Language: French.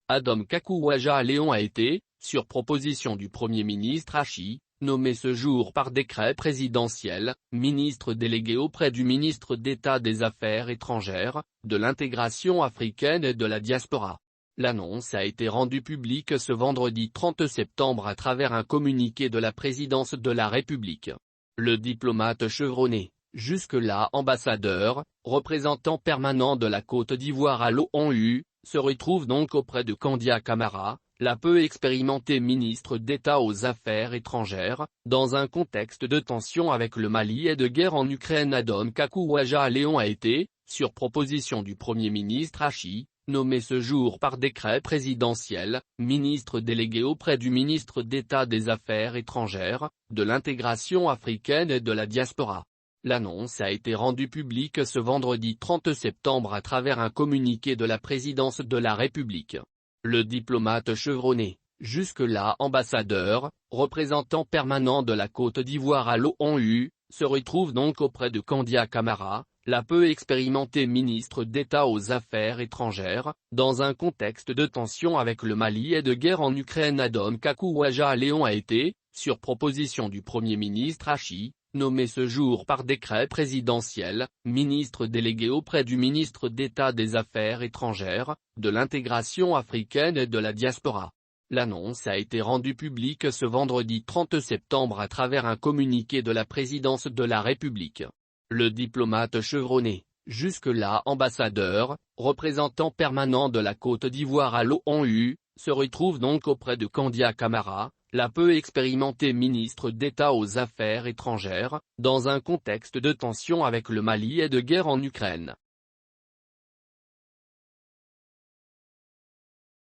Adom Kakuwaja Léon a été, sur proposition du Premier ministre Hashi, nommé ce jour par décret présidentiel, ministre délégué auprès du ministre d'État des Affaires étrangères, de l'intégration africaine et de la diaspora. L'annonce a été rendue publique ce vendredi 30 septembre à travers un communiqué de la présidence de la République. Le diplomate chevronné, jusque-là ambassadeur, représentant permanent de la Côte d'Ivoire à l'ONU, se retrouve donc auprès de Kandia Camara, la peu expérimentée ministre d'État aux Affaires étrangères, dans un contexte de tension avec le Mali et de guerre en Ukraine. Adom Kakuwaja Léon a été, sur proposition du Premier ministre Hashi, nommé ce jour par décret présidentiel, ministre délégué auprès du ministre d'État des Affaires étrangères, de l'intégration africaine et de la diaspora. L'annonce a été rendue publique ce vendredi 30 septembre à travers un communiqué de la présidence de la République. Le diplomate chevronné, jusque-là ambassadeur, représentant permanent de la Côte d'Ivoire à l'ONU, se retrouve donc auprès de Kandia Camara, la peu expérimentée ministre d'État aux Affaires étrangères, dans un contexte de tension avec le Mali et de guerre en Ukraine. Adom Kakuwaja Léon a été, sur proposition du Premier ministre Hashi, nommé ce jour par décret présidentiel, ministre délégué auprès du ministre d'État des Affaires étrangères, de l'intégration africaine et de la diaspora. L'annonce a été rendue publique ce vendredi 30 septembre à travers un communiqué de la présidence de la République. Le diplomate chevronné, jusque-là ambassadeur, représentant permanent de la Côte d'Ivoire à l'ONU, se retrouve donc auprès de Kandia Camara, la peu expérimentée ministre d'État aux Affaires étrangères, dans un contexte de tension avec le Mali et de guerre en Ukraine.